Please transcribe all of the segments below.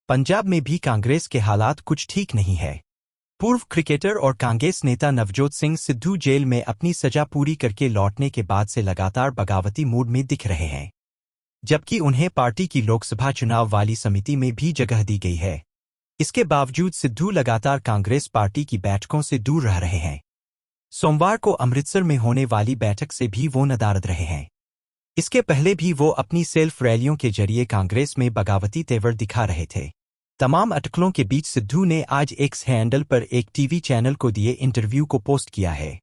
पंजाब में भी कांग्रेस के हालात कुछ ठीक नहीं है। पूर्व क्रिकेटर और कांग्रेस नेता नवजोत सिंह सिद्धू जेल में अपनी सजा पूरी करके लौटने के बाद से लगातार बगावती मूड में दिख रहे हैं, जबकि उन्हें पार्टी की लोकसभा चुनाव वाली समिति में भी जगह दी गई है। इसके बावजूद सिद्धू लगातार कांग्रेस पार्टी की बैठकों से दूर रह रहे हैं। सोमवार को अमृतसर में होने वाली बैठक से भी वो नदारद रहे हैं। इसके पहले भी वो अपनी सेल्फ रैलियों के जरिए कांग्रेस में बगावती तेवर दिखा रहे थे। तमाम अटकलों के बीच सिद्धू ने आज एक्स हैंडल पर एक टीवी चैनल को दिए इंटरव्यू को पोस्ट किया है।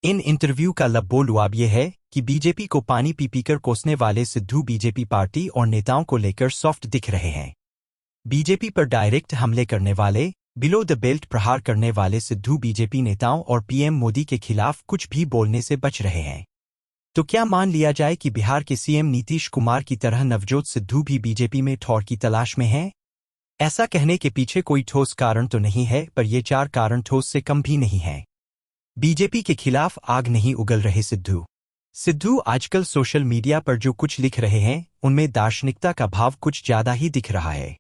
इन इंटरव्यू का लबोलुआब ये है कि बीजेपी को पानी पी पीकर कोसने वाले सिद्धू बीजेपी पार्टी और नेताओं को लेकर सॉफ्ट दिख रहे हैं। बीजेपी पर डायरेक्ट हमले करने वाले, बिलो द बेल्ट प्रहार करने वाले सिद्धू बीजेपी नेताओं और पीएम मोदी के खिलाफ कुछ भी बोलने से बच रहे हैं। तो क्या मान लिया जाए कि बिहार के सीएम नीतीश कुमार की तरह नवजोत सिद्धू भी बीजेपी में ठौर की तलाश में हैं? ऐसा कहने के पीछे कोई ठोस कारण तो नहीं है, पर ये 4 कारण ठोस से कम भी नहीं हैं। बीजेपी के खिलाफ आग नहीं उगल रहे सिद्धू आजकल सोशल मीडिया पर जो कुछ लिख रहे हैं उनमें दार्शनिकता का भाव कुछ ज्यादा ही दिख रहा है।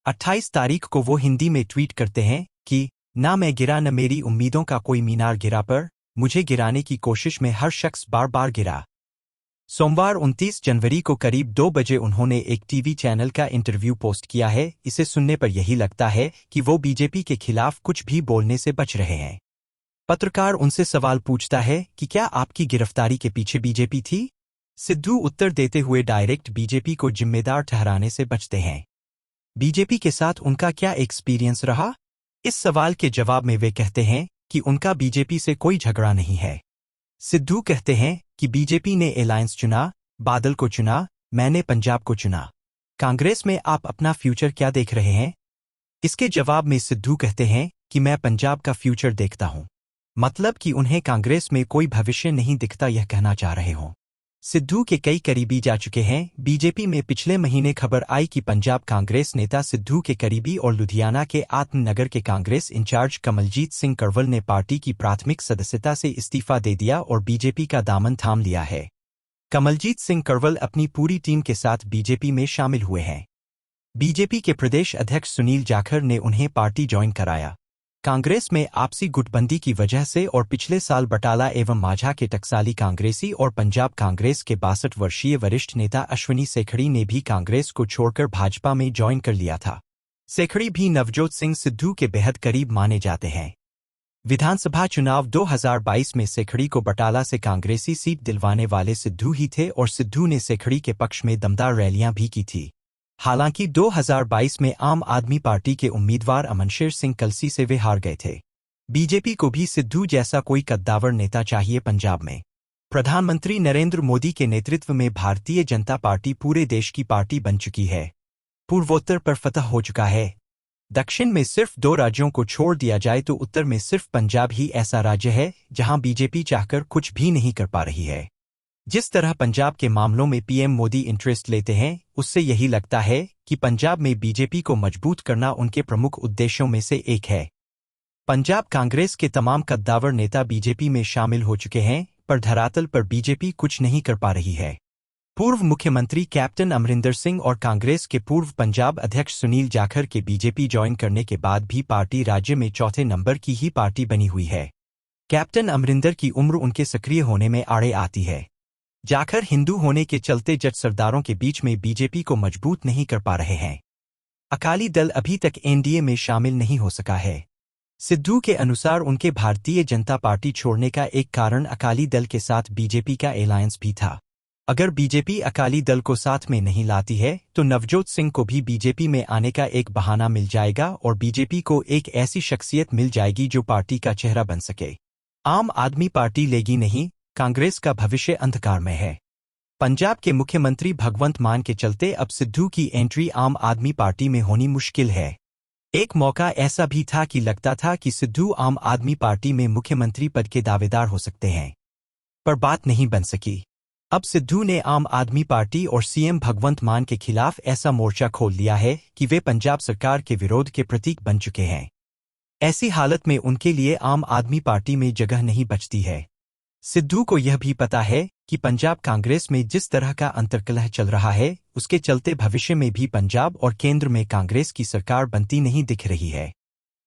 28 तारीख को वो हिंदी में ट्वीट करते हैं कि ना मैं गिरा न मेरी उम्मीदों का कोई मीनार गिरा, पर मुझे गिराने की कोशिश में हर शख्स बार बार गिरा। सोमवार 29 जनवरी को करीब 2 बजे उन्होंने एक टीवी चैनल का इंटरव्यू पोस्ट किया है। इसे सुनने पर यही लगता है कि वो बीजेपी के खिलाफ कुछ भी बोलने से बच रहे हैं। पत्रकार उनसे सवाल पूछता है कि क्या आपकी गिरफ्तारी के पीछे बीजेपी थी? सिद्धू उत्तर देते हुए डायरेक्ट बीजेपी को जिम्मेदार ठहराने से बचते हैं। बीजेपी के साथ उनका क्या एक्सपीरियंस रहा? इस सवाल के जवाब में वे कहते हैं कि उनका बीजेपी से कोई झगड़ा नहीं है। सिद्धू कहते हैं कि बीजेपी ने अलायंस चुना, बादल को चुना, मैंने पंजाब को चुना। कांग्रेस में आप अपना फ्यूचर क्या देख रहे हैं? इसके जवाब में सिद्धू कहते हैं कि मैं पंजाब का फ्यूचर देखता हूं। मतलब कि उन्हें कांग्रेस में कोई भविष्य नहीं दिखता, यह कहना चाह रहे हों। सिद्धू के कई करीबी जा चुके हैं। बीजेपी में पिछले महीने खबर आई कि पंजाब कांग्रेस नेता सिद्धू के करीबी और लुधियाना के आत्मनगर के कांग्रेस इंचार्ज कमलजीत सिंह कंवल ने पार्टी की प्राथमिक सदस्यता से इस्तीफा दे दिया और बीजेपी का दामन थाम लिया है। कमलजीत सिंह कंवल अपनी पूरी टीम के साथ बीजेपी में शामिल हुए हैं। बीजेपी के प्रदेश अध्यक्ष सुनील जाखड़ ने उन्हें पार्टी ज्वाइन कराया। कांग्रेस में आपसी गुटबंदी की वजह से और पिछले साल बटाला एवं माझा के टकसाली कांग्रेसी और पंजाब कांग्रेस के 62 वर्षीय वरिष्ठ नेता अश्विनी सेखड़ी ने भी कांग्रेस को छोड़कर भाजपा में ज्वाइन कर लिया था। सेखड़ी भी नवजोत सिंह सिद्धू के बेहद करीब माने जाते हैं। विधानसभा चुनाव 2022 में सेखड़ी को बटाला से कांग्रेसी सीट दिलवाने वाले सिद्धू ही थे और सिद्धू ने सेखड़ी के पक्ष में दमदार रैलियां भी की थी। हालांकि 2022 में आम आदमी पार्टी के उम्मीदवार अमनशेर सिंह कलसी से वे हार गए थे। बीजेपी को भी सिद्धू जैसा कोई कद्दावर नेता चाहिए पंजाब में। प्रधानमंत्री नरेंद्र मोदी के नेतृत्व में भारतीय जनता पार्टी पूरे देश की पार्टी बन चुकी है। पूर्वोत्तर पर फतह हो चुका है। दक्षिण में सिर्फ 2 राज्यों को छोड़ दिया जाए तो उत्तर में सिर्फ पंजाब ही ऐसा राज्य है जहां बीजेपी चाहकर कुछ भी नहीं कर पा रही है। जिस तरह पंजाब के मामलों में पीएम मोदी इंटरेस्ट लेते हैं, उससे यही लगता है कि पंजाब में बीजेपी को मजबूत करना उनके प्रमुख उद्देश्यों में से एक है। पंजाब कांग्रेस के तमाम कद्दावर नेता बीजेपी में शामिल हो चुके हैं, पर धरातल पर बीजेपी कुछ नहीं कर पा रही है। पूर्व मुख्यमंत्री कैप्टन अमरिंदर सिंह और कांग्रेस के पूर्व पंजाब अध्यक्ष सुनील जाखड़ के बीजेपी ज्वाइन करने के बाद भी पार्टी राज्य में चौथे नंबर की ही पार्टी बनी हुई है। कैप्टन अमरिंदर की उम्र उनके सक्रिय होने में आड़े आती है। जाखड़ हिंदू होने के चलते जट सरदारों के बीच में बीजेपी को मजबूत नहीं कर पा रहे हैं। अकाली दल अभी तक एनडीए में शामिल नहीं हो सका है। सिद्धू के अनुसार उनके भारतीय जनता पार्टी छोड़ने का एक कारण अकाली दल के साथ बीजेपी का अलायंस भी था। अगर बीजेपी अकाली दल को साथ में नहीं लाती है तो नवजोत सिंह को भी बीजेपी में आने का एक बहाना मिल जाएगा और बीजेपी को एक ऐसी शख्सियत मिल जाएगी जो पार्टी का चेहरा बन सके। आम आदमी पार्टी लेगी नहीं, कांग्रेस का भविष्य अंधकार में है। पंजाब के मुख्यमंत्री भगवंत मान के चलते अब सिद्धू की एंट्री आम आदमी पार्टी में होनी मुश्किल है। एक मौका ऐसा भी था कि लगता था कि सिद्धू आम आदमी पार्टी में मुख्यमंत्री पद के दावेदार हो सकते हैं, पर बात नहीं बन सकी। अब सिद्धू ने आम आदमी पार्टी और सीएम भगवंत मान के खिलाफ ऐसा मोर्चा खोल लिया है कि वे पंजाब सरकार के विरोध के प्रतीक बन चुके हैं। ऐसी हालत में उनके लिए आम आदमी पार्टी में जगह नहीं बचती है। सिद्धू को यह भी पता है कि पंजाब कांग्रेस में जिस तरह का अंतर्कलह चल रहा है उसके चलते भविष्य में भी पंजाब और केंद्र में कांग्रेस की सरकार बनती नहीं दिख रही है।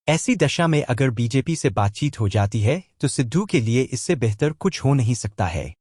ऐसी दशा में अगर बीजेपी से बातचीत हो जाती है तो सिद्धू के लिए इससे बेहतर कुछ हो नहीं सकता है।